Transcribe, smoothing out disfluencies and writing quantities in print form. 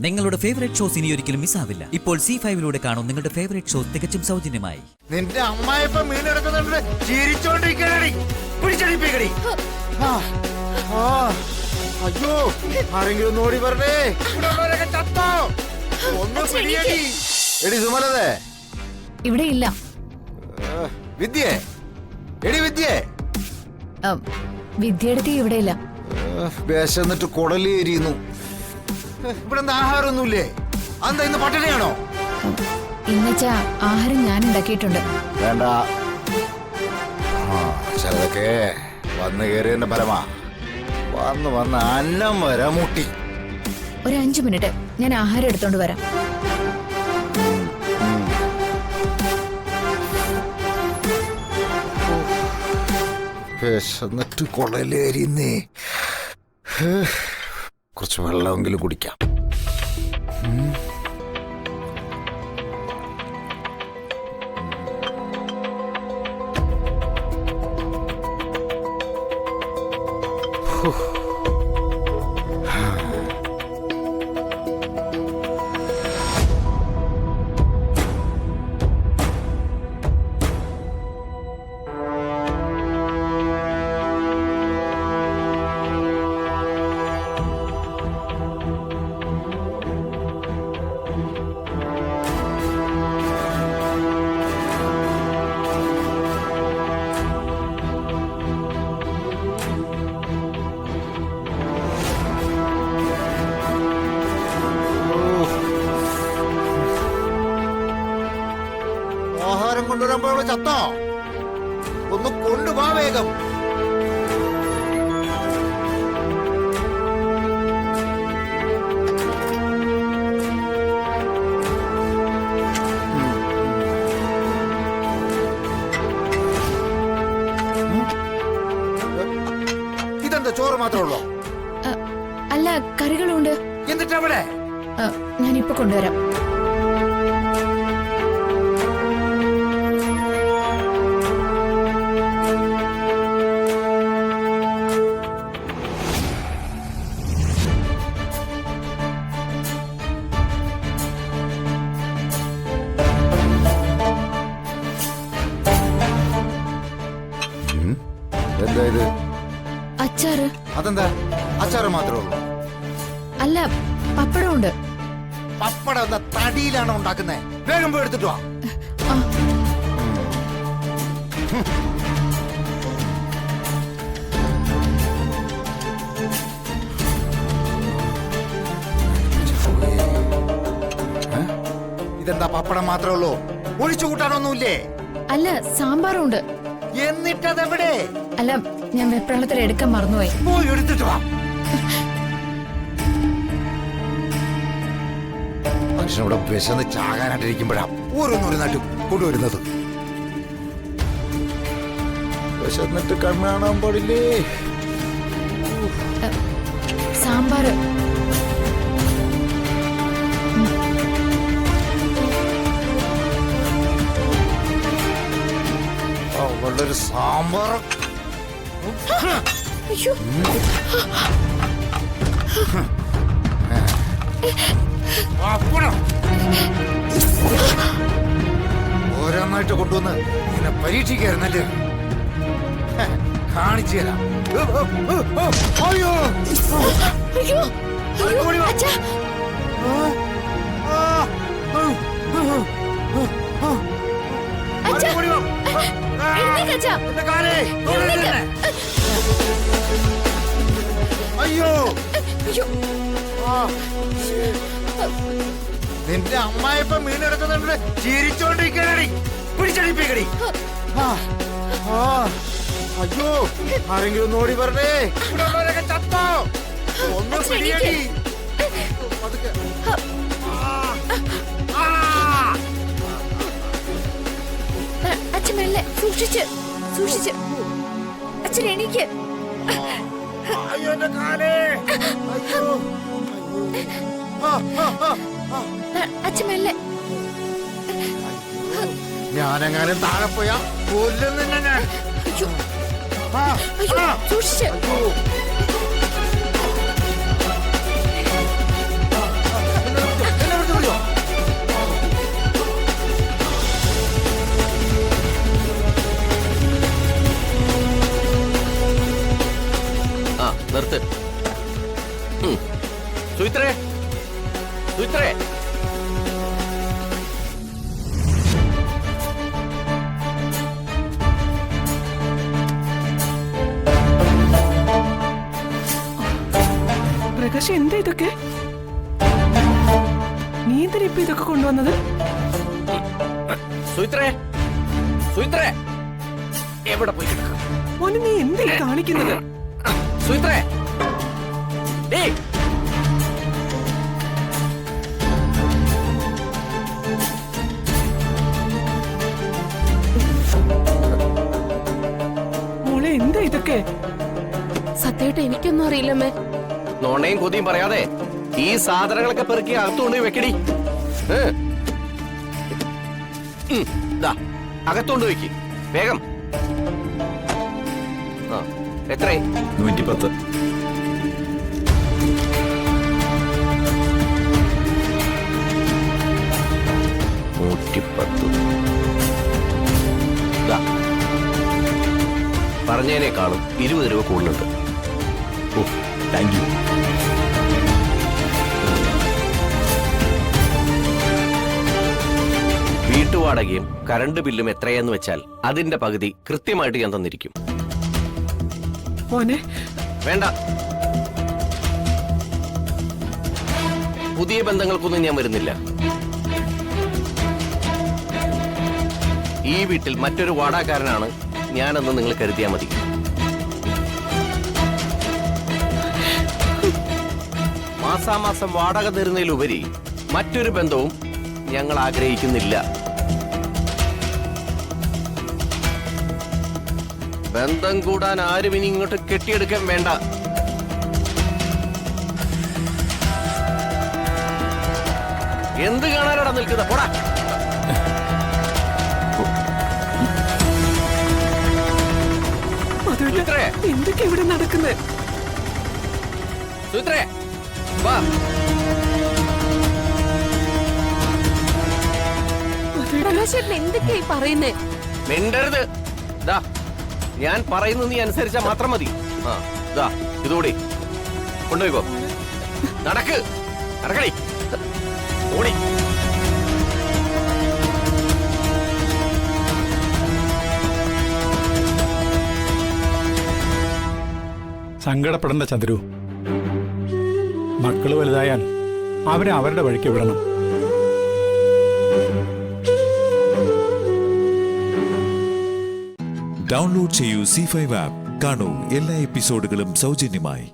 നിങ്ങളുടെ favourite shows ഇനി ഒരിക്കലും മിസ്സാവില്ല. ഇപ്പോൾ C5 കാണും നിങ്ങളുടെ ഫേവറേറ്റ് ഷോസ് തികച്ചും സൗജന്യമായി. നിന്റെ അമ്മായിപ്പം മീനെടുക്കുന്നുണ്ട് ചിരിച്ചോണ്ടിരിക്കണടി പിടിച്ചടിപ്പിക്കടി. അയ്യോ ആരെങ്കിലും ഒന്ന് ഓടി പറഞ്ഞേ, ഇവിടെ ചത്തോ ഒന്ന് പിടിയടി. എടി സുമലതേ ഇവിടെ ഇല്ല. വിദ്യേ എടി വിദ്യേ. വിദ്യയെടുത്തി ഇവിടെ ഇല്ല. വിശന്നിട്ട് കുടലി എരിയുന്നു. ഇവിടെ എന്താ ആഹാരമൊന്നുമില്ലേ? എന്താ ഇന്ന് പട്ടിണിയാണോ? ഇന്നച്ചാ ആഹാരം ഞാൻ ഉണ്ടാക്കിയിട്ടുണ്ട്. വേണ്ട, ചിലതൊക്കെ വന്ന് കയറിയതിന്റെ ഫലമാ. വന്ന് അന്നം വരെ മുട്ടി. ഒരു 5 മിനിറ്റ് ഞാൻ ആഹാരം എടുത്തോണ്ട് വരാം. വിശന്നിട്ട് കുടലേരിന്നേ. കുറച്ച് വെള്ളമെങ്കിലും കുടിക്കാം. ആഹാരം കൊണ്ടുവരുമ്പോൾ ചത്തോ? ഒന്ന് കൊണ്ടുപോവാ വേഗം. ഇതെന്താ ചോറ് മാത്രമേ ഉള്ളൂ? അല്ല, കറികളുണ്ട്. എന്നിട്ടവിടെ ഞാനിപ്പോ കൊണ്ടുവരാം. എന്താ ഇത്? അച്ചാറ്. അതെന്താ അച്ചാറ് മാത്രമേ ഉള്ളൂ? അല്ല, പപ്പടമുണ്ട്. പപ്പടം എന്താ തടിയിലാണോ ഉണ്ടാക്കുന്നേ? വേഗം പോയി എടുത്തിട്ട് വാ. ഇതെന്താ പപ്പടം മാത്രമേ ഉള്ളൂ? ഒഴിച്ചു കൂട്ടാനൊന്നുമില്ലേ? അല്ല, സാമ്പാറുണ്ട്. എന്നിട്ടതെവിടെ? അല്ല, ഞാൻ വെപ്രാളത്തിൽ എടുക്കാൻ മറന്നുപോയി. പോയി എടുത്തിട്ട് വാ. മനുഷ്യനോട് വിശന്ന് ചാകാനായിട്ടിരിക്കുമ്പോഴാ ഓരോന്നൊരു നാട്ടും കൊണ്ടുവരുന്നത്. വിശന്നിട്ട് കണ്ണ് കാണാൻ പാടില്ലേ. സാമ്പാറ്. അവളുടെ ഒരു സാമ്പാർ. അയ്യോ, ഓരോന്നായിട്ട് കൊണ്ടുവന്ന് നിന്നെ പരീക്ഷിക്കായിരുന്നല്ലേ? കാണിച്ചു തരാം. അയ്യോ അയ്യോ, അയ്യോ, അച്ഛാ. അച്ഛാ, എഴുന്നേക്ക് അച്ഛാ. എഴുന്നേക്ക്. അയ്യോ അയ്യോ, നിന്റെ അമ്മായിപ്പം മീനെടുക്കുന്നുണ്ട് ചിരിച്ചോണ്ടിരിക്കണടി പിടിച്ചടിപ്പിക്കടി. അയ്യോ ആരെങ്കിലും ഒന്ന് ഓടി പറഞ്ഞേ, ഇവിടെ ചത്തോ ഒന്ന് പിടിയടി. അച്ഛൻ മെല്ലെ സൂക്ഷിച്ച് സൂക്ഷിച്ച്. അച്ഛൻ എണീക്ക്. അയ്യോ എന്റെ കാലേ. അയ്യോ അച്ഛൻ മെല്ലെ. ഞാനെങ്ങാനും താഴെ പോയാ കൊല്ലുന്നില്ല ഞാൻ. അയ്യോ, സൂക്ഷിച്ച്. സുചിത്രേ, പ്രകാശ് എന്താ ഇതൊക്കെ? നീ എന്തിനാ ഇപ്പൊ ഇതൊക്കെ കൊണ്ടുവന്നത്? സുചിത്രേ, സുചിത്രേ, എവിടെ പോയി കിടക്കാം? മോനെ നീ എന്താ ഈ കാണിക്കുന്നത്? സുചിത്രേ, ഡേയ്, മോളെ എന്താ ഇതൊക്കെ? സത്യമായിട്ട് എനിക്കൊന്നും അറിയില്ലമ്മേ. നോണയും കൊതിയും പറയാതെ ഈ സാധനങ്ങളൊക്കെ പെറുക്കി അകത്തുകൊണ്ട് വെക്കടി. അകത്തോണ്ട് വെക്ക് വേഗം. എത്ര? 110. 110. പറഞ്ഞതിനേക്കാളും 20 രൂപ കൂടുതലുണ്ട്. ഓ, താങ്ക് യു. വീട്ടുവാടകയും കറണ്ട് ബില്ലും എത്രയെന്ന് വെച്ചാൽ അതിന്റെ പകുതി കൃത്യമായിട്ട് ഞാൻ തന്നിരിക്കും. മോനെ വേണ്ട, പുതിയ ബന്ധങ്ങൾക്കൊന്നും ഞാൻ വരുന്നില്ല. ഈ വീട്ടിൽ മറ്റൊരു വാടകക്കാരനാണ് ഞാനെന്ന് നിങ്ങൾ കരുതിയാൽ മതി. മാസാമാസം വാടക തരുന്നതിലുപരി മറ്റൊരു ബന്ധവും ഞങ്ങൾ ആഗ്രഹിക്കുന്നില്ല. ബന്ധം കൂടാൻ ആരും ഇനി ഇങ്ങോട്ട് കെട്ടിയെടുക്കാൻ വേണ്ട. എന്ത് കാണാനാടാ നിൽക്കുന്നത്? പോടാ. സുചിത്രേ, എന്തൊക്കെ ഇവിടെ നടക്കുന്നത്? സുചിത്രേ, വാ. പ്രകാശേട്ടൻ എന്തൊക്കെയായി പറയുന്നേ? മിണ്ടരുത്. ദാ, ഞാൻ പറയുന്നത് നീ അനുസരിച്ചാ മാത്രം മതി. ദാ ഇതോടെ കൊണ്ടുപോയിക്കോ. നടക്ക്, നടക്കടി, ഓടി. സങ്കടപ്പെടേണ്ട ചന്ദ്രു. മക്കള് വലുതായാൽ അവരെ അവരുടെ വഴിക്ക് വിടണം. ഡൗൺലോഡ് ചെയ്യൂ C5 ആപ്പ്. കാണൂ എല്ലാ എപ്പിസോഡുകളും സൗജന്യമായി.